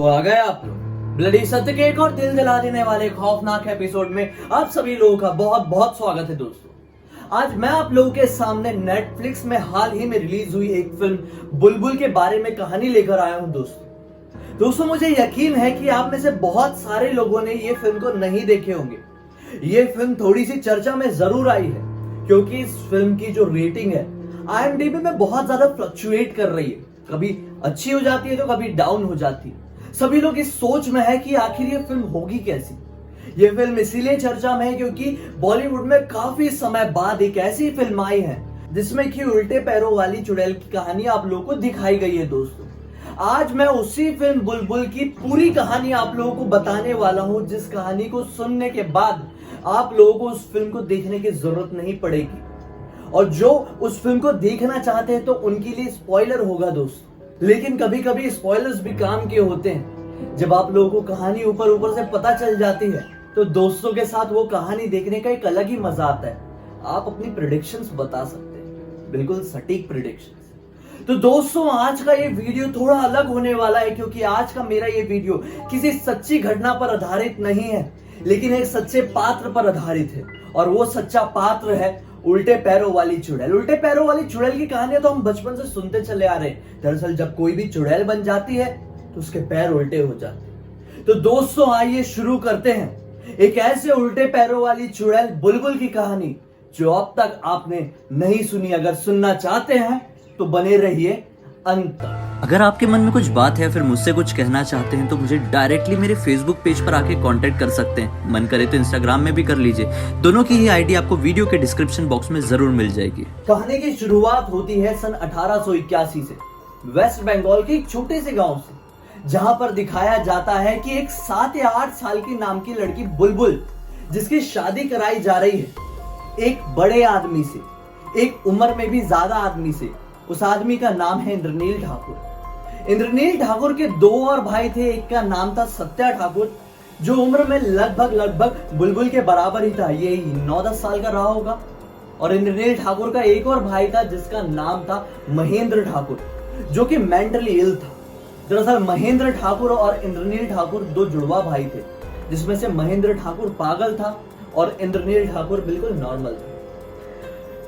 आ गए आप लोग ब्लडी सत्य के एक और दिल दिला देने वाले खौफनाक एपिसोड में आप सभी लोगों का बहुत बहुत स्वागत है दोस्तों। आज मैं आप लोगों के सामने नेटफ्लिक्स में हाल ही में रिलीज हुई एक फिल्म बुलबुल के बारे में कहानी लेकर आया हूं दोस्तों मुझे यकीन है कि आप में से बहुत सारे लोगों ने ये फिल्म को नहीं देखे होंगे। ये फिल्म थोड़ी सी चर्चा में जरूर आई है क्योंकि इस फिल्म की जो रेटिंग है IMDb में बहुत ज्यादा फ्लक्चुएट कर रही है, कभी अच्छी हो जाती है तो कभी डाउन हो जाती है। सभी लोग इस सोच में है कि आखिर ये फिल्म होगी कैसी। ये फिल्म इसीलिए चर्चा में है क्योंकि बॉलीवुड में काफी समय बाद एक ऐसी फिल्म आई है जिसमें कि उल्टे पैरों वाली चुड़ैल की कहानी आप लोगों को दिखाई गई है दोस्तों। आज मैं उसी फिल्म बुलबुल की पूरी कहानी आप लोगों को बताने वाला हूं, जिस कहानी को सुनने के बाद आप लोगों को उस फिल्म को देखने की जरूरत नहीं पड़ेगी, और जो उस फिल्म को देखना चाहते हैं तो उनके लिए स्पॉइलर होगा दोस्तों। लेकिन कभी कभी स्पॉयलर्स भी काम के होते हैं। जब आप लोगों को कहानी ऊपर ऊपर से पता चल जाती है तो दोस्तों के साथ वो कहानी देखने का एक अलग ही मजा आता है। आप अपनी प्रेडिक्शंस बता सकते हैं, बिल्कुल सटीक प्रेडिक्शंस। तो दोस्तों आज का ये वीडियो थोड़ा अलग होने वाला है क्योंकि आज का मेरा ये वीडियो किसी सच्ची घटना पर आधारित नहीं है, लेकिन एक सच्चे पात्र पर आधारित है। और वो सच्चा पात्र है उल्टे पैरों वाली चुड़ैल। उल्टे पैरों वाली चुड़ैल की कहानी तो हम बचपन से सुनते चले आ रहे हैं। दरअसल जब कोई भी चुड़ैल बन जाती है तो उसके पैर उल्टे हो जाते हैं। तो दोस्तों आइए शुरू करते हैं एक ऐसे उल्टे पैरों वाली चुड़ैल बुलबुल की कहानी जो अब तक आपने नहीं सुनी। अगर सुनना चाहते हैं तो बने रहिए अंत तक। अगर आपके मन में कुछ बात है या फिर मुझसे कुछ कहना चाहते हैं तो मुझे डायरेक्टली मेरे फेसबुक पेज पर आके कांटेक्ट कर सकते हैं। मन करे तो इंस्टाग्राम में भी कर लीजिए। दोनों की ही आईडी आपको वीडियो के डिस्क्रिप्शन बॉक्स में जरूर मिल जाएगी। कहानी की शुरुआत होती है सन 1881 से वेस्ट बंगाल के एक छोटे से गांव से, जहां पर दिखाया जाता है कि एक 7 या 8 साल की नाम की लड़की बुलबुल, जिसकी शादी कराई जा रही है एक बड़े आदमी से, एक उम्र में भी ज्यादा आदमी से। उस आदमी का नाम है इंद्रनील ठाकुर। इंद्रनील ठाकुर के 2 और भाई थे। एक का नाम था सत्या ठाकुर, जो उम्र में लगभग बुलबुल के बराबर ही था, ये 9-10 साल का रहा होगा। और इंद्रनील ठाकुर का एक और भाई था जिसका नाम था महेंद्र ठाकुर, जो कि मेंटली इल था। दरअसल महेंद्र ठाकुर और इंद्रनील ठाकुर 2 जुड़वा भाई थे, जिसमें से महेंद्र ठाकुर पागल था और इंद्रनील ठाकुर बिल्कुल नॉर्मल था।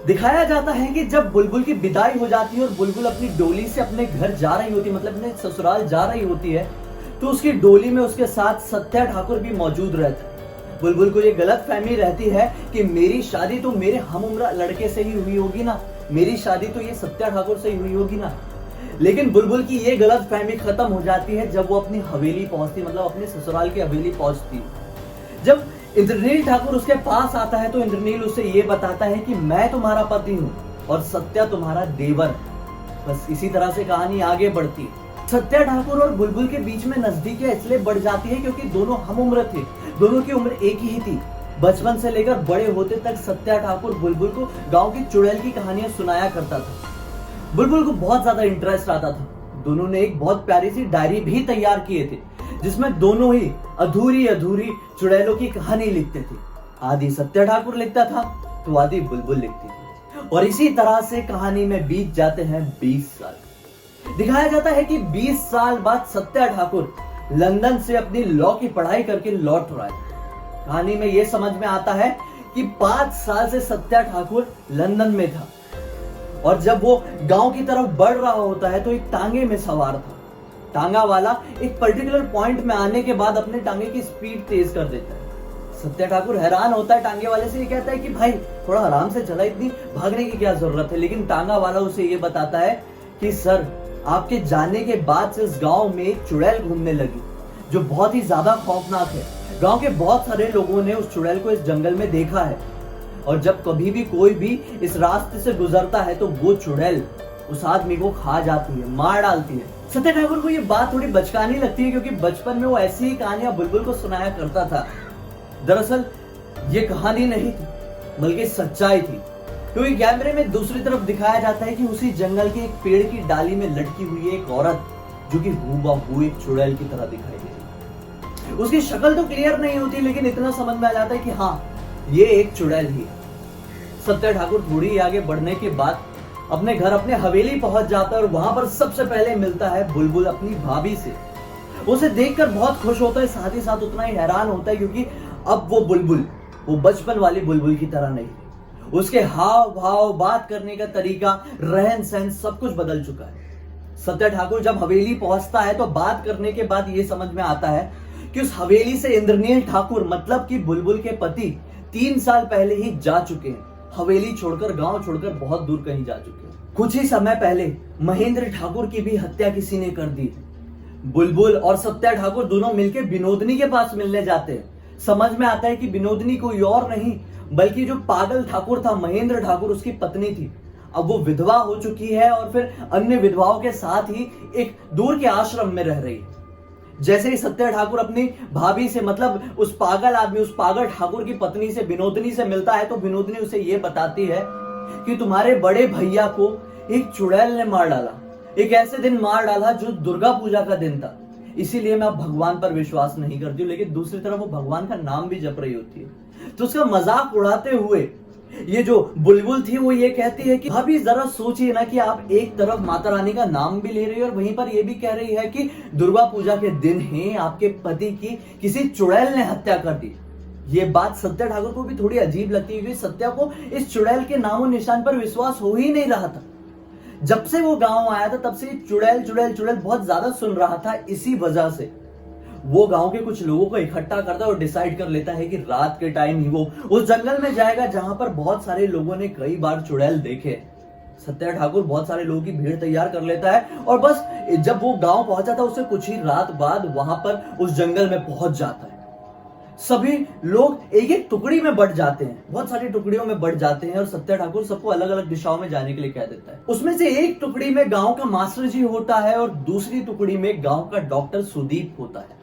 दिखाया जाता है कि जब बुलबुल की विदाई हो जाती है और बुलबुल अपनी डोली से अपने घर जा रही होती है, मतलब अपने ससुराल जा रही होती है, तो उसकी डोली में उसके साथ सत्या ठाकुर भी मौजूद रहता है। बुलबुल को ये गलतफहमी रहती है कि मेरी शादी तो मेरे हम उम्र लड़के से ही हुई होगी ना, मेरी शादी तो ये सत्या ठाकुर से ही हुई होगी ना। लेकिन बुलबुल की ये गलतफहमी खत्म हो जाती है जब वो अपनी हवेली पहुंचती, मतलब अपने ससुराल की हवेली पहुंचती। जब इंद्रनील ठाकुर उसके पास आता है तो इंद्रनील उसे ये बताता है कि मैं तुम्हारा पति हूं और सत्या तुम्हारा देवर। बस इसी तरह से कहानी आगे बढ़ती है। सत्या ठाकुर और बुलबुल के बीच में नजदीकियां इसलिए बढ़ जाती है क्योंकि दोनों हम उम्र थे, दोनों की उम्र एक ही थी। बचपन से लेकर बड़े होते तक सत्या ठाकुर बुलबुल को गाँव की चुड़ैल की कहानियां सुनाया करता था। बुलबुल को बहुत ज्यादा इंटरेस्ट आता था। दोनों ने एक बहुत प्यारी सी डायरी भी तैयार किए थे जिसमें दोनों ही अधूरी चुड़ैलों की कहानी लिखते थे। आधी सत्या ठाकुर लिखता था तो आधी बुलबुल लिखती थी, और इसी तरह से कहानी में बीत जाते हैं 20 साल। दिखाया जाता है कि 20 साल बाद सत्या ठाकुर लंदन से अपनी लॉ की पढ़ाई करके लौट रहा है। कहानी में यह समझ में आता है कि 5 साल से सत्या ठाकुर लंदन में था, और जब वो गांव की तरफ बढ़ रहा होता है तो एक टांगे में सवार था। टांगा वाला एक पर्टिकुलर पॉइंट में आने के बाद अपने टांगे की स्पीड तेज कर देता है। सत्या ठाकुर हैरान होता है, टांगे वाले से ये कहता है कि भाई थोड़ा आराम से चला, इतनी भागने की क्या जरूरत है। लेकिन टांगा वाला उसे ये बताता है कि सर, आपके जाने के बाद से इस गांव में एक चुड़ैल घूमने लगी जो बहुत ही ज्यादा खौफनाक है। गांव के बहुत सारे लोगों ने उस चुड़ैल को इस जंगल में देखा है, और जब कभी भी कोई भी इस रास्ते से गुजरता है तो वो चुड़ैल उस आदमी को खा जाती है, मार डालती है। सत्या ठाकुर को ये बात थोड़ी बचकानी लगती है क्योंकि बचपन में वो ऐसी ही कहानियां बुलबुल को सुनाया करता था। दरअसल ये कहानी नहीं थी बल्कि सच्चाई थी, क्योंकि कैमरे में दूसरी तरफ दिखाया जाता है कि उसी जंगल के एक पेड़ की डाली में लटकी हुई एक औरत जो कि हूबहू एक चुड़ैल की तरह दिखाई दे रही। उसकी शक्ल तो क्लियर नहीं होती, लेकिन इतना समझ में आ जाता है कि हाँ, ये एक चुड़ैल ही है। सत्या ठाकुर थोड़ी आगे बढ़ने के बाद अपने घर, अपने हवेली पहुंच जाता है और वहां पर सबसे पहले मिलता है बुलबुल अपनी भाभी से। उसे देखकर बहुत खुश होता है, साथ ही साथ उतना ही हैरान होता है क्योंकि अब वो बुलबुल वो बचपन वाली बुलबुल की तरह नहीं, उसके हाव भाव, बात करने का तरीका, रहन सहन सब कुछ बदल चुका है। सत्या ठाकुर जब हवेली पहुंचता है तो बात करने के बाद ये समझ में आता है कि उस हवेली से इंद्रनील ठाकुर मतलब कि बुलबुल के पति 3 साल पहले ही जा चुके हैं। हवेली छोड़कर, गांव छोड़कर बहुत दूर कहीं जा चुके हैं। कुछ ही समय पहले महेंद्र ठाकुर की भी हत्या किसी ने कर दी। बुलबुल और सत्या ठाकुर दोनों मिलकर विनोदनी के पास मिलने जाते हैं। समझ में आता है कि विनोदनी कोई और नहीं बल्कि जो पागल ठाकुर था महेंद्र ठाकुर, उसकी पत्नी थी। अब वो विधवा हो चुकी है और फिर अन्य विधवाओं के साथ ही एक दूर के आश्रम में रह रही है। जैसे ही सत्या ठाकुर अपनी भाभी से मतलब उस पागल आदमी, उस पागल ठाकुर की पत्नी से, विनोदनी से मिलता है तो विनोदनी उसे ये बताती है कि तुम्हारे बड़े भैया को एक चुड़ैल ने मार डाला, एक ऐसे दिन मार डाला जो दुर्गा पूजा का दिन था, इसीलिए मैं भगवान पर विश्वास नहीं करती हूँ। लेकिन दूसरी तरफ वो भगवान का नाम भी जप रही होती है। तो उसका मजाक उड़ाते हुए ये जो बुलबुल थी वो ये कहती है कि भाभी जरा सोचिए ना कि आप एक तरफ माता रानी का नाम भी ले रही है और वहीं पर ये भी कह रही है कि दुर्गा पूजा के दिन ही आपके पति की किसी चुड़ैल ने हत्या कर दी। ये बात सत्या ठाकुर को भी थोड़ी अजीब लगती है क्योंकि सत्या को इस चुड़ैल के नामो निशान पर विश्वास हो ही नहीं रहा था। जब से वो गांव आया था तब से चुड़ैल चुड़ैल चुड़ैल बहुत ज्यादा सुन रहा था। इसी वजह से वो गांव के कुछ लोगों को इकट्ठा करता है और डिसाइड कर लेता है कि रात के टाइम ही वो उस जंगल में जाएगा जहां पर बहुत सारे लोगों ने कई बार चुड़ैल देखे। सत्या ठाकुर बहुत सारे लोगों की भीड़ तैयार कर लेता है और बस जब वो गांव पहुंचा था उससे कुछ ही रात बाद वहां पर उस जंगल में पहुंच जाता है। सभी लोग एक एक टुकड़ी में बढ़ जाते हैं, बहुत सारी टुकड़ियों में बढ़ जाते हैं और सत्या ठाकुर सबको अलग अलग दिशाओं में जाने के लिए कह देता है। उसमें से एक टुकड़ी में गांव का मास्टर जी होता है और दूसरी टुकड़ी में गांव का डॉक्टर सुदीप होता है।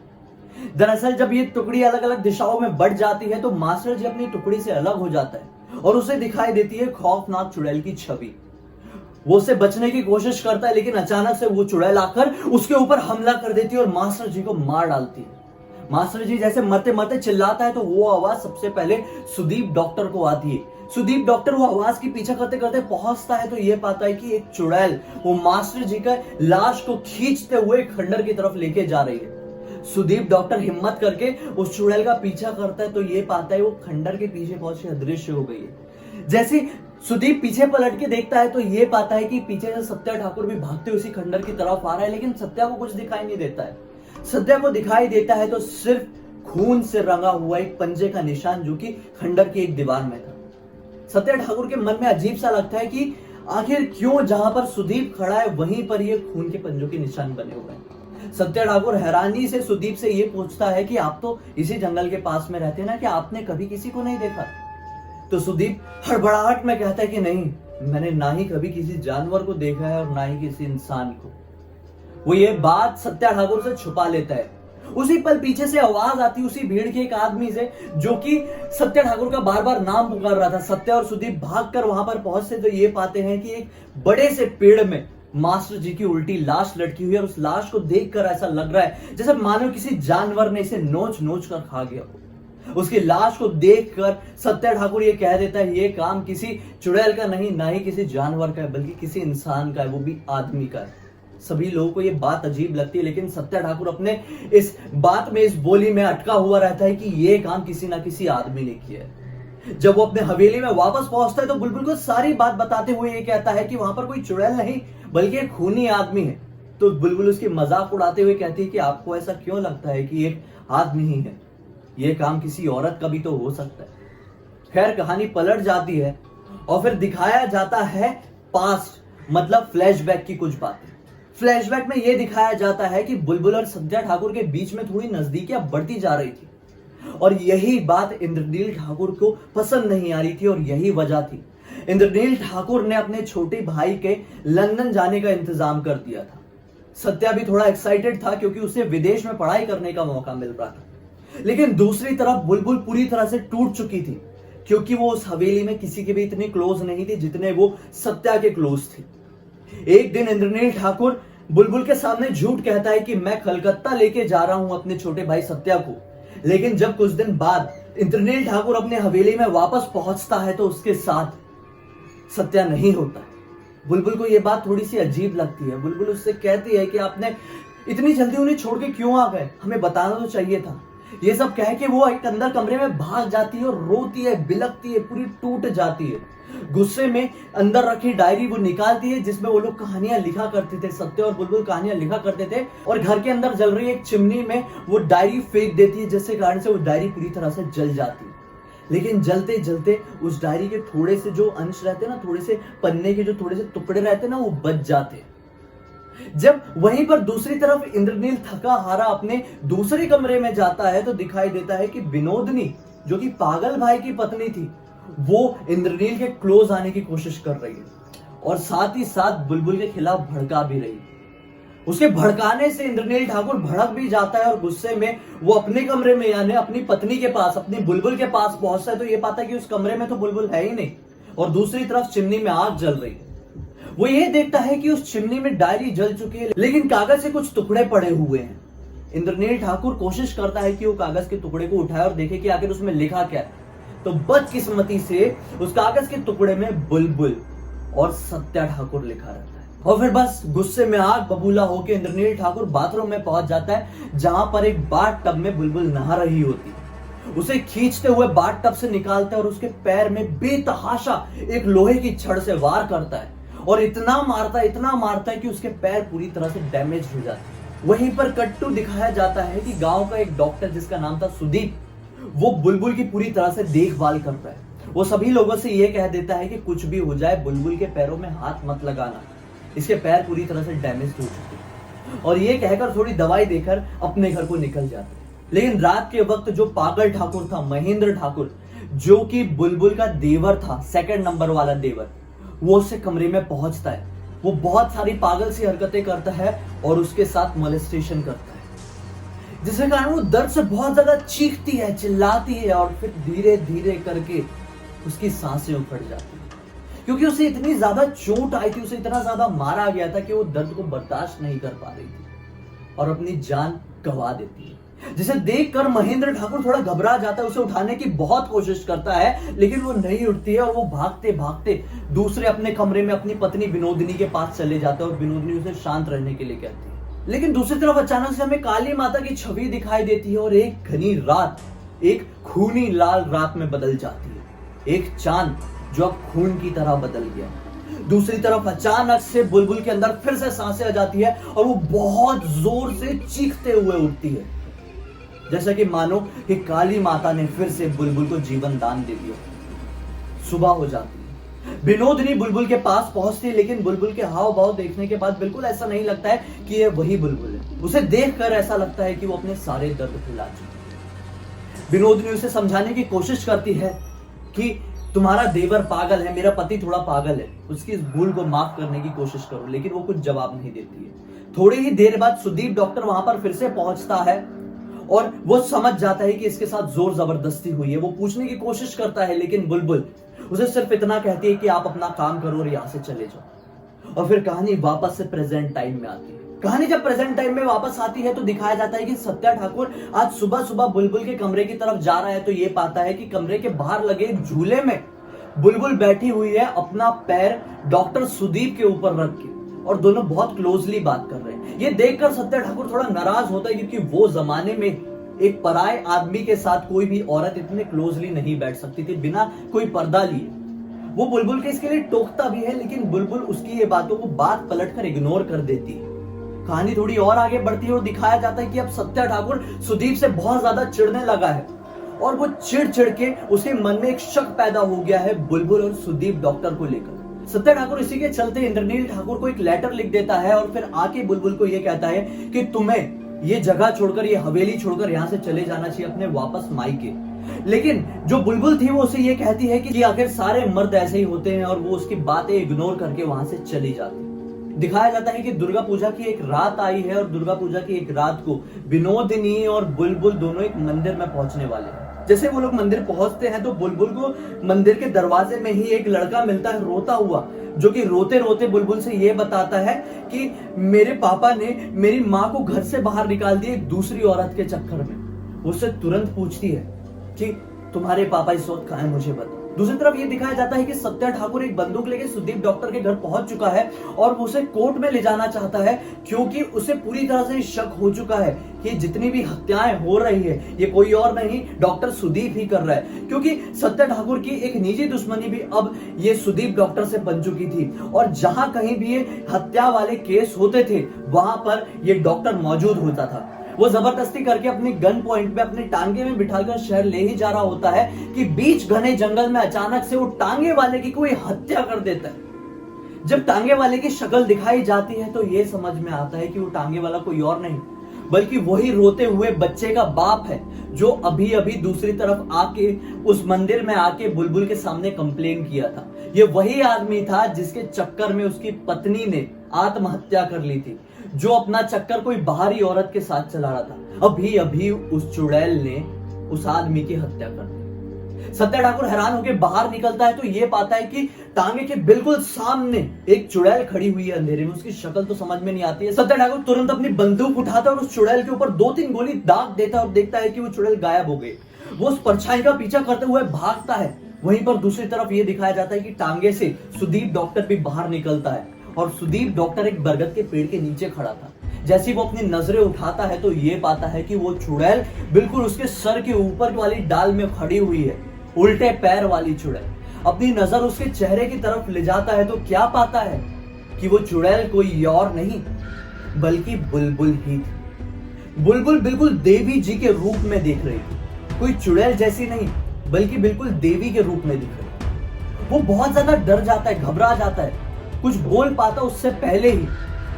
दरअसल जब ये टुकड़ी अलग अलग दिशाओं में बढ़ जाती है तो मास्टर जी अपनी टुकड़ी से अलग हो जाता है और उसे दिखाई देती है खौफनाक चुड़ैल की छवि। वो उससे बचने की कोशिश करता है लेकिन अचानक से वो चुड़ैल आकर उसके ऊपर हमला कर देती है और मास्टर जी को मार डालती है। मास्टर जी जैसे मरते मरते चिल्लाता है तो वो आवाज सबसे पहले सुदीप डॉक्टर को आती है। सुदीप डॉक्टर वो आवाज की पीछा करते करते पहुंचता है तो ये पाता है कि एक चुड़ैल वो मास्टर जी का लाश को खींचते हुए खंडर की तरफ लेके जा रही है। सुदीप डॉक्टर हिम्मत करके उस चुड़ैल का पीछा करता है तो ये पाता है वो खंडर के पीछे पहुंच के अदृश्य हो गई है। जैसे सुदीप पीछे पलट के देखता है तो ये पाता है कि पीछे से सत्या ठाकुर भी भागते उसी खंडर की तरफ आ रहा है लेकिन सत्या को कुछ दिखाई नहीं देता है। सत्या को दिखाई देता है तो सिर्फ खून से रंगा हुआ एक पंजे का निशान जो कि खंडर की एक दीवार में था। सत्या ठाकुर के मन में अजीब सा लगता है कि आखिर क्यों जहां पर सुदीप खड़ा है वहीं पर ये खून के पंजों के निशान बने हुए हैं। सत्या ठाकुर हैरानी से सुदीप से ये पूछता है कि आप तो इसी जंगल के पास में रहते हैं ना, कि आपने कभी किसी को नहीं देखा? तो सुदीप हड़बड़ाहट में कहता है कि नहीं, मैंने ना ही कभी किसी जानवर को देखा है और ना ही किसी इंसान को। वो ये बात सत्या ठाकुर से छुपा लेता है। उसी पल पीछे से आवाज आती उसी भीड़ के एक आदमी से जो कि सत्या ठाकुर का बार बार नाम पुकार रहा था। सत्या और सुदीप भागकर वहां पर पहुंचते तो ये पाते हैं कि एक बड़े से पेड़ में मास्टर जी की उल्टी लाश लटकी हुई है और उस लाश को देखकर ऐसा लग रहा है जैसे मानो किसी जानवर ने इसे नोच नोच कर खा गया। उसकी लाश को देखकर सत्या ठाकुर ये कह देता है ये काम किसी चुड़ैल का नहीं, ना ही किसी जानवर का है, बल्कि किसी इंसान का है, वो भी आदमी का है। सभी लोगों को ये बात अजीब लगती है लेकिन सत्या ठाकुर अपने इस बात में, इस बोली में अटका हुआ रहता है कि ये काम किसी ना किसी आदमी ने किया है। जब वो अपने हवेली में वापस पहुंचता है तो बुलबुल को सारी बात बताते हुए ये कहता है कि वहां पर कोई चुड़ैल नहीं बल्कि एक खूनी आदमी है। तो बुलबुल उसकी मजाक उड़ाते हुए कहती है कि आपको ऐसा क्यों लगता है कि एक आदमी ही है, ये काम किसी औरत का भी तो हो सकता है। खैर कहानी पलट जाती है और फिर दिखाया जाता है पास्ट, मतलब फ्लैशबैक की कुछ बातें। फ्लैशबैक में यह दिखाया जाता है कि बुलबुल और सत्या ठाकुर के बीच में थोड़ी नजदीकियां बढ़ती जा रही थी और यही बात इंद्रनील ठाकुर को पसंद नहीं आ रही थी और यही वजह थी। इंद्रनील ठाकुर ने अपने छोटे भाई के लंदन जाने का इंतजाम कर दिया था। सत्या भी थोड़ा एक्साइटेड था क्योंकि उसे विदेश में पढ़ाई करने का मौका मिल रहा था। लेकिन दूसरी तरफ बुलबुल पूरी तरह से टूट चुकी थी क्योंकि वो उस हवेली में किसी के भी इतने क्लोज नहीं थी जितने वो सत्या के क्लोज थी। एक दिन इंद्रनील ठाकुर बुलबुल के सामने झूठ कहता है कि मैं कलकत्ता लेके जा रहा हूं अपने छोटे भाई सत्या को। लेकिन जब कुछ दिन बाद इंद्रनील ठाकुर अपने हवेली में वापस पहुंचता है तो उसके साथ सत्या नहीं होता। बुलबुल को यह बात थोड़ी सी अजीब लगती है। बुलबुल उससे कहती है कि आपने इतनी जल्दी उन्हें छोड़ के क्यों आ गए, हमें बताना तो चाहिए था। ये सब कह के वो एक अंदर कमरे में भाग जाती है और रोती है, बिलखती है, पूरी टूट जाती है। गुस्से में अंदर रखी डायरी वो निकालती है जिसमें वो लोग कहानियां लिखा करते थे, सत्य और बुलबुल कहानियां लिखा करते थे, और घर के अंदर जल रही एक चिमनी में वो डायरी फेंक देती है, जिससे कारण से वो डायरी पूरी तरह से जल जाती है। लेकिन जलते जलते उस डायरी के थोड़े से जो अंश रहते ना, थोड़े से पन्ने के जो थोड़े से टुकड़े रहते ना, वो बच जाते। जब वहीं पर दूसरी तरफ इंद्रनील थका हारा अपने दूसरे कमरे में जाता है तो दिखाई देता है कि विनोदनी, जो कि पागल भाई की पत्नी थी, वो इंद्रनील के क्लोज आने की कोशिश कर रही है और साथ ही साथ बुलबुल के खिलाफ भड़का भी रही है। उसके भड़काने से इंद्रनील ठाकुर भड़क भी जाता है और गुस्से में वो अपने कमरे में यानी अपनी पत्नी के पास, अपनी बुलबुल के पास पहुंचता है तो ये पाता है कि उस कमरे में तो बुलबुल है ही नहीं और दूसरी तरफ चिमनी में आग जल रही है। वो ये देखता है कि उस चिमनी में डायरी जल चुकी है, लेकिन कागज से कुछ टुकड़े पड़े हुए हैं। इंद्रनील ठाकुर कोशिश करता है कि वो कागज के टुकड़े को उठाए और देखे कि आखिर उसमें लिखा क्या है। तो बदकिस्मती से उस कागज के टुकड़े में बुलबुल और सत्या ठाकुर लिखा रहता है। और फिर बस गुस्से में आग बबूला होकर इंद्रनील ठाकुर बाथरूम में पहुंच जाता है, जहां पर एक बाथ टब में बुलबुल नहा रही होती है। उसे खींचते हुए बाथ टब से निकालता है और उसके पैर में बेतहाशा एक लोहे की छड़ से वार करता है और इतना मारता है कि उसके पैर पूरी तरह से डैमेज हो जाते हैं। वहीं पर कट्टू दिखाया जाता है कि गांव का एक डॉक्टर जिसका नाम था सुदीप, वो बुलबुल की पूरी तरह से देखभाल करता है। वो सभी लोगों से ये कह देता है कि कुछ भी हो जाए बुलबुल के पैरों में हाथ मत लगाना, इसके पैर पूरी तरह से डैमेज हो चुके हैं, और ये कहकर थोड़ी दवाई देकर अपने घर को निकल जाते हैं। लेकिन रात के वक्त जो पागल ठाकुर था, महेंद्र ठाकुर, जो कि बुलबुल का देवर था, सेकंड नंबर वाला देवर, वो उससे कमरे में पहुंचता है। वो बहुत सारी पागल सी हरकतें करता है और उसके साथ मोलेस्टेशन करता है, जिसके कारण वो दर्द से बहुत ज्यादा चीखती है, चिल्लाती है और फिर धीरे धीरे करके उसकी सांसें उखड़ जाती है, क्योंकि उसे इतनी ज्यादा चोट आई थी, उसे इतना ज्यादा मारा गया था कि वो दर्द को बर्दाश्त नहीं कर पा रही थी और अपनी जान गंवा देती है। जिसे देखकर महेंद्र ठाकुर थोड़ा घबरा जाता है, उसे उठाने की बहुत कोशिश करता है, लेकिन वो नहीं उठती है और वो भागते भागते दूसरे अपने कमरे में अपनी पत्नी विनोदिनी के पास चले जाता है और विनोदिनी उसे शांत रहने के लिए कहती है। लेकिन दूसरी तरफ अचानक से हमें काली माता की छवि दिखाई देती है और एक घनी रात एक खूनी लाल रात में बदल जाती है। एक चांद जो अब खून की तरह बदल गया। दूसरी तरफ अचानक से बुलबुल के अंदर फिर से सांसें आ जाती है और वो बहुत जोर से चीखते हुए उठती है, जैसा कि मानो कि काली माता ने फिर से बुलबुल को जीवन दान दे दिया। सुबह हो जाती है, विनोदिनी बुलबुल के पास पहुंचती है, लेकिन बुलबुल के हाव भाव देखने के बाद बिल्कुल ऐसा नहीं लगता है कि ये वही बुलबुल है। उसे देखकर ऐसा लगता है कि वो अपने सारे दर्द भुला चुकी है। विनोदिनी उसे समझाने की कोशिश करती है कि तुम्हारा देवर पागल है, मेरा पति थोड़ा पागल है, उसकी इस भूल को माफ करने की कोशिश करो, लेकिन वो कुछ जवाब नहीं देती है। थोड़ी ही देर बाद सुदीप डॉक्टर वहां पर फिर से पहुंचता है और वो समझ जाता है कि इसके साथ जोर जबरदस्ती हुई है। वो पूछने की कोशिश करता है, लेकिन बुलबुल उसे सिर्फ इतना कहती है कि आप अपना काम करो और यहां से चले जाओ। और फिर कहानी वापस से प्रेजेंट टाइम में आती है। कहानी जब प्रेजेंट टाइम में वापस आती है तो दिखाया जाता है कि सत्या ठाकुर आज सुबह सुबह बुलबुल के कमरे की तरफ जा रहा है, तो ये पाता है कि कमरे के बाहर लगे झूले में बुलबुल बैठी हुई है, अपना पैर डॉक्टर सुदीप के ऊपर रख के, और दोनों बहुत क्लोजली बात कर रहे हैं। ये देखकर सत्या ठाकुर थोड़ा नाराज होता है, क्योंकि वो जमाने में एक पराये आदमी के साथ कोई भी औरत इतने क्लोजली नहीं बैठ सकती थी बिना कोई पर्दा लिए। वो बुलबुल के इसके लिए टोकता भी है, लेकिन बुलबुल उसकी ये बातों को बात पलटकर इग्नोर कर देती है। कहानी थोड़ी और आगे बढ़ती है और दिखाया जाता है कि अब सत्या ठाकुर सुदीप से बहुत ज्यादा चिढ़ने लगा है और वो चिढ़ चिढ़ के उसके मन में एक शक पैदा हो गया है बुलबुल और सुदीप डॉक्टर को लेकर। सत्या ठाकुर इसी के चलते इंद्रनील ठाकुर को एक लेटर लिख देता है और फिर आके बुलबुल को यह कहता है कि तुम्हें ये जगह छोड़कर, ये हवेली छोड़कर यहां से चले जाना चाहिए अपने वापस मायके। लेकिन जो बुलबुल थी वो उसे ये कहती है कि आखिर सारे मर्द ऐसे ही होते हैं, और वो उसकी बातें इग्नोर करके वहां से चली जाती है। दिखाया जाता है कि दुर्गा पूजा की एक रात आई है और दुर्गा पूजा की एक रात को विनोदिनी और बुलबुल दोनों एक मंदिर में पहुंचने वाले हैं। जैसे वो लोग मंदिर पहुंचते हैं तो बुलबुल को मंदिर के दरवाजे में ही एक लड़का मिलता है रोता हुआ, जो कि रोते रोते बुलबुल से ये बताता है कि मेरे पापा ने मेरी माँ को घर से बाहर निकाल दिया एक दूसरी औरत के चक्कर में। उससे तुरंत पूछती है कि तुम्हारे पापा इस वक्त कहाँ है, मुझे बताओ। दूसरी तरफ ये दिखाया जाता है कि सत्या ठाकुर एक बंदूक लेके सुदीप डॉक्टर के घर पहुंच चुका है और वो उसे कोर्ट में ले जाना चाहता है, क्योंकि उसे पूरी तरह से शक हो चुका है कि जितनी भी हत्याएं हो रही है ये कोई और नहीं, डॉक्टर सुदीप ही कर रहा है। क्योंकि सत्या ठाकुर की एक निजी दुश्मनी भी अब ये सुदीप डॉक्टर से बन चुकी थी और जहां कहीं भी ये हत्या वाले केस होते थे वहां पर ये डॉक्टर मौजूद होता था। वो जबरदस्ती करके अपने गन पॉइंट पे अपने टांगे में बिठाकर शहर ले ही जा रहा होता है कि बीच घने जंगल में अचानक से वो टांगे वाले की कोई हत्या कर देता है। जब टांगे वाले की शक्ल दिखाई जाती है तो ये समझ में आता है कि वो टांगे वाला कोई और नहीं बल्कि वही रोते हुए बच्चे का बाप है, जो अभी अभी दूसरी तरफ आके उस मंदिर में आके बुलबुल के सामने कंप्लेन किया था। ये वही आदमी था जिसके चक्कर में उसकी पत्नी ने आत्महत्या कर ली थी, जो अपना चक्कर कोई बाहरी औरत के साथ चला रहा था। अभी अभी उस चुड़ैल ने उस आदमी की हत्या कर दी। सत्या ठाकुर हैरान होकर बाहर निकलता है तो ये पाता है कि टांगे के बिल्कुल सामने एक चुड़ैल खड़ी हुई है अंधेरे में। उसकी शक्ल तो समझ में नहीं आती है। सत्या ठाकुर तुरंत अपनी बंदूक उठाता है और उस चुड़ैल के ऊपर 2-3 गोली दाग देता है और देखता है कि वो चुड़ैल गायब हो गई। वो उस परछाई का पीछा करते हुए भागता है। वहीं पर दूसरी तरफ ये दिखाया जाता है कि टांगे से सुदीप डॉक्टर भी बाहर निकलता है और सुदीप डॉक्टर एक बरगद के पेड़ के नीचे खड़ा था। जैसे वो अपनी नजरें उठाता है तो ये पाता है कि वो चुड़ैल बिल्कुल उसके सर के ऊपर वाली डाल में खड़ी हुई है, उल्टे पैर वाली चुड़ैल। अपनी नजर उसके चेहरे की तरफ ले जाता है तो क्या पाता है कि वो चुड़ैल कोई और नहीं बल्कि बुलबुल ही थी। बुलबुल बिल्कुल देवी जी के रूप में दिख रही थी, कोई चुड़ैल जैसी नहीं बल्कि बिल्कुल देवी के रूप में दिख रही। वो बहुत ज्यादा डर जाता है, घबरा जाता है, कुछ बोल पाता उससे पहले ही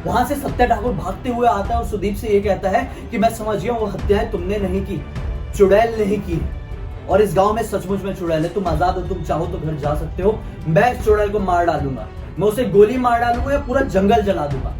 वहां से सत्या ठाकुर भागते हुए आता है और सुदीप से ये कहता है कि मैं समझ गया, वो हत्याएं तुमने नहीं की, चुड़ैल नहीं की और इस गांव में सचमुच में चुड़ैल है। तुम आजाद हो, तुम चाहो तो घर जा सकते हो। मैं इस चुड़ैल को मार डालूंगा, मैं उसे गोली मार डालूंगा या पूरा जंगल जला दूंगा।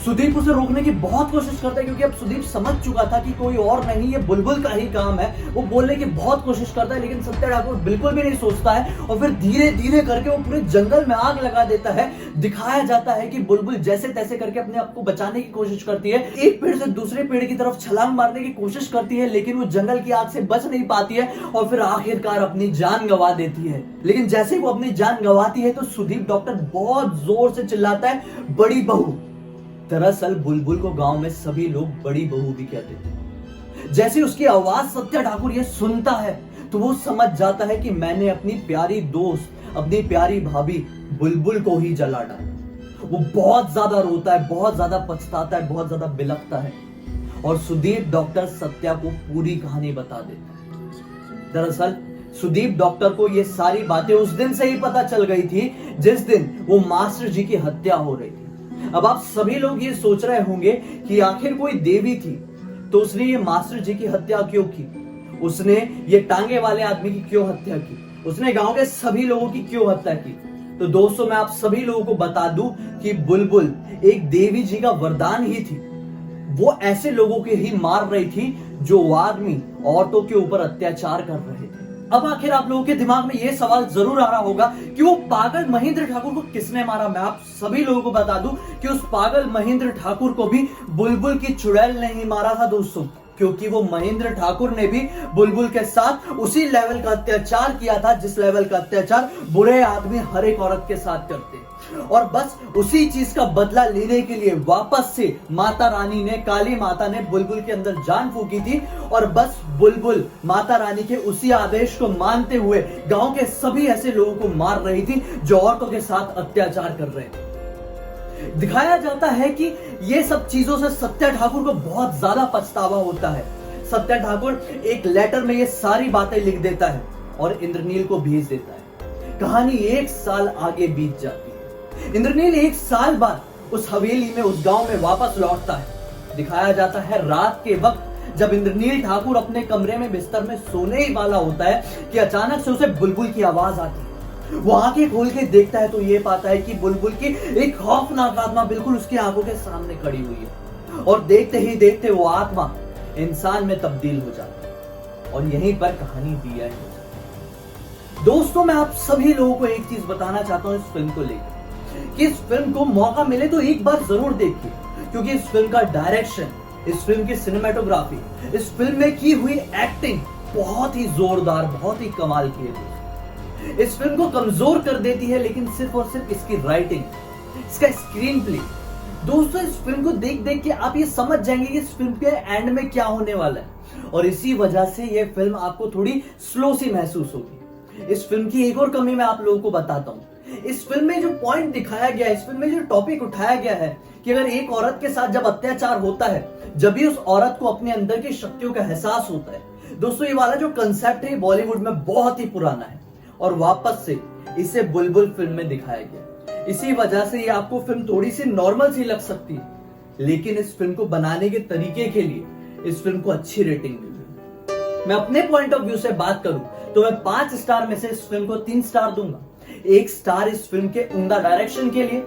सुदीप उसे रोकने की बहुत कोशिश करता है क्योंकि अब सुदीप समझ चुका था कि कोई और नहीं, ये बुलबुल का ही काम है। वो बोलने की बहुत कोशिश करता है लेकिन सत्या ठाकुर बिल्कुल भी नहीं सोचता है और फिर धीरे धीरे करके वो पूरे जंगल में आग लगा देता है। दिखाया जाता है कि बुलबुल जैसे तैसे करके अपने आप को बचाने की कोशिश करती है, एक पेड़ से दूसरे पेड़ की तरफ छलांग मारने की कोशिश करती है लेकिन वो जंगल की आग से बच नहीं पाती है और फिर आखिरकार अपनी जान गंवा देती है। लेकिन जैसे वो अपनी जान गंवाती है तो सुदीप डॉक्टर बहुत जोर से चिल्लाता है, बड़ी बहू। दरअसल बुलबुल को गांव में सभी लोग बड़ी बहू भी कहते थे। जैसे उसकी आवाज सत्या ठाकुर ये सुनता है तो वो समझ जाता है कि मैंने अपनी प्यारी दोस्त, अपनी प्यारी भाभी बुलबुल को ही जला डाला। वो बहुत ज्यादा रोता है, बहुत ज्यादा पछताता है, बहुत ज्यादा बिलखता है और सुदीप डॉक्टर सत्या को पूरी कहानी बता देता है। दरअसल सुदीप डॉक्टर को ये सारी बातें उस दिन से ही पता चल गई थी जिस दिन वो मास्टर जी की हत्या हो रही थी। अब आप सभी लोग ये सोच रहे होंगे कि आखिर कोई देवी थी तो उसने ये मास्टर जी की हत्या क्यों की, उसने ये टांगे वाले आदमी की क्यों हत्या की, उसने गांव के सभी लोगों की क्यों हत्या की। तो दोस्तों मैं आप सभी लोगों को बता दूं कि बुलबुल एक देवी जी का वरदान ही थी। वो ऐसे लोगों के ही मार रही थी जो आदमी औरतों के ऊपर अत्याचार कर रहे थे। अब आखिर आप लोगों के दिमाग में यह सवाल जरूर आ रहा होगा कि वो पागल महेंद्र ठाकुर को किसने मारा। मैं आप सभी लोगों को बता दूं कि उस पागल महेंद्र ठाकुर को भी बुलबुल की चुड़ैल ने ही मारा था दोस्तों, क्योंकि वो महेंद्र ठाकुर ने भी बुलबुल के साथ उसी लेवल का अत्याचार किया था जिस लेवल का अत्याचार बुरे आदमी हर एक औरत के साथ करते। और बस उसी चीज का बदला लेने के लिए वापस से माता रानी ने, काली माता ने बुलबुल के अंदर जान फूकी थी और बस बुलबुल माता रानी के उसी आदेश को मानते हुए गांव के सभी ऐसे लोगों को मार रही थी जो औरतों के साथ अत्याचार कर रहे थे। दिखाया जाता है कि ये सब चीजों से सत्या ठाकुर को बहुत ज्यादा पछतावा होता है। सत्या ठाकुर एक लेटर में ये सारी बातें लिख देता है और इंद्रनील को भेज देता है। कहानी 1 साल आगे बीत जाती है। इंद्रनील 1 साल बाद उस हवेली में, उस गांव में वापस लौटता है। दिखाया जाता है रात के वक्त जब इंद्रनील ठाकुर अपने कमरे में बिस्तर में सोने ही वाला होता है कि अचानक से उसे बुलबुल की आवाज आती है। वो आंखें खोल के देखता है तो ये पाता है कि बुलबुल की एक खौफनाक आत्मा बिल्कुल उसकी आंखों के सामने खड़ी हुई है और देखते ही देखते वो आत्मा इंसान में तब्दील हो जाती है और यहीं पर कहानी दी है। दोस्तों मैं आप सभी लोगों को एक चीज बताना चाहता हूं इस फिल्म को लेकर कि इस फिल्म को मौका मिले तो एक बार जरूर देखिए, क्योंकि इस फिल्म का डायरेक्शन, इस फिल्म की सिनेमेटोग्राफी, इस फिल्म में की हुई एक्टिंग बहुत ही जोरदार, बहुत ही कमाल की है। इस फिल्म को कमजोर कर देती है लेकिन सिर्फ और सिर्फ इसकी राइटिंग, इसका स्क्रीन प्ले। दोस्तों इस फिल्म को देख देख के आप ये समझ जाएंगे कि इस फिल्म के एंड में क्या होने वाला है, और इसी वजह से ये फिल्म आपको थोड़ी स्लो सी महसूस होगी। इस फिल्म की एक और कमी मैं आप लोगों को बताता हूं। इस फिल्म में जो पॉइंट दिखाया गया है, इस फिल्म में जो टॉपिक उठाया गया है कि अगर एक औरत के साथ जब अत्याचार होता है, जब भी उस औरत को अपने अंदर की शक्तियों का एहसास होता है। दोस्तों ये वाला जो कंसेप्ट है बॉलीवुड में बहुत ही पुराना है और वापस से इसे बुलबुल फिल्म में दिखाया गया। इसी वजह से ये आपको फिल्म थोड़ी सी नॉर्मल सी लग सकती है, लेकिन इस फिल्म को बनाने के तरीके के लिए इस फिल्म को अच्छी रेटिंग मिली। मैं अपने पॉइंट ऑफ व्यू से बात करूं तो मैं 5 स्टार में से इस फिल्म को 3 स्टार दूंगा। 1 स्टार इस फिल्म के उम्दा डायरेक्शन के लिए,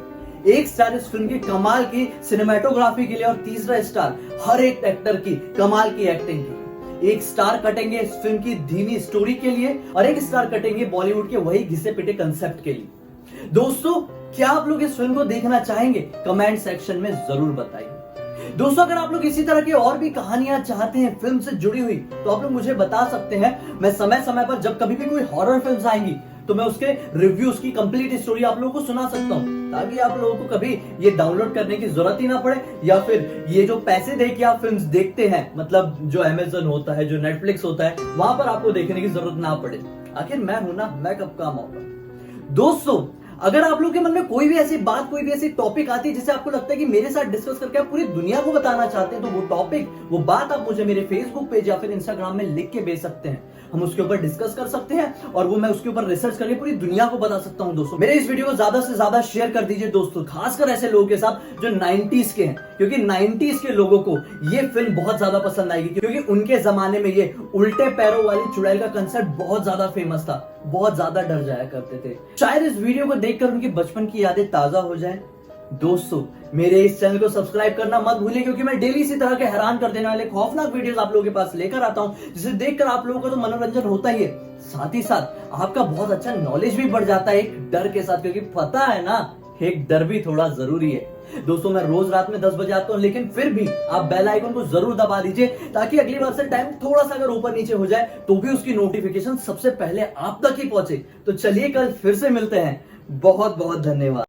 1 स्टार इस फिल्म की कमाल की सिनेमेटोग्राफी के लिए, और तीसरा स्टार हर एक एक्टर की कमाल की एक्टिंग के लिए। 1 स्टार कटेंगे इस फिल्म की धीमी स्टोरी के लिए, और 1 स्टार कटेंगे बॉलीवुड के वही घिसे पिटे कंसेप्ट के लिए। दोस्तों क्या आप लोग इस फिल्म को देखना चाहेंगे? कमेंट सेक्शन में जरूर बताइए। दोस्तों अगर आप लोग इसी तरह की और भी कहानियां चाहते हैं फिल्म से जुड़ी हुई, तो आप लोग मुझे बता सकते हैं। मैं समय समय पर जब कभी भी कोई हॉरर फिल्म आएंगी तो मैं उसके रिव्यूज की कंप्लीट स्टोरी आप लोगों को सुना सकता हूं, ताकि आप लोगों को कभी ये डाउनलोड करने की जरूरत ही ना पड़े, या फिर ये जो पैसे दे के आप फिल्म्स देखते हैं, मतलब जो अमेज़न होता है, जो नेटफ्लिक्स होता है, वहां पर आपको देखने की जरूरत ना पड़े। आखिर मैं हूं ना, मैं कब काम आऊंगा। दोस्तों अगर आप लोगों के मन में कोई भी ऐसी बात, कोई भी ऐसी टॉपिक आती है जिसे आपको लगता है कि मेरे साथ डिस्कस करके आप पूरी दुनिया को बताना चाहते हैं, तो वो टॉपिक, वो बात आप मुझे मेरे फेसबुक पेज या फिर इंस्टाग्राम में लिख के भेज सकते हैं। हम उसके ऊपर डिस्कस कर सकते हैं और वो मैं उसके ऊपर रिसर्च करके पूरी दुनिया को बता सकता हूं। दोस्तों मेरे इस वीडियो को ज्यादा से ज्यादा शेयर कर दीजिए दोस्तों, खासकर ऐसे लोगों के साथ जो 90s के हैं, क्योंकि 90s के लोगों को ये फिल्म बहुत ज्यादा पसंद आएगी, क्योंकि उनके जमाने में ये उल्टे पैरों वाली चुड़ैल का कंसेप्ट बहुत ज्यादा फेमस था, बहुत ज्यादा डर जाया करते थे। शायद इस वीडियो को देखकर उनकी बचपन की यादें ताजा हो जाएं। दोस्तों मेरे इस चैनल को सब्सक्राइब करना मत भूलिए, क्योंकि मैं डेली इसी तरह के हैरान कर देने वाले खौफनाक वीडियोस आप लोगों के पास लेकर आता हूं, जिसे देखकर आप लोगों का तो मनोरंजन होता ही है, साथ ही साथ आपका बहुत अच्छा नॉलेज भी बढ़ जाता है एक डर के साथ, क्योंकि पता है ना एक डर भी थोड़ा जरूरी है। दोस्तों मैं रोज रात में 10 बजे आता हूं, लेकिन फिर भी आप बेल आइकन को जरूर दबा दीजिए, ताकि अगली बार से टाइम थोड़ा सा अगर ऊपर नीचे हो जाए तो भी उसकी नोटिफिकेशन सबसे पहले आप तक ही पहुंचे। तो चलिए कल फिर से मिलते हैं। बहुत बहुत धन्यवाद।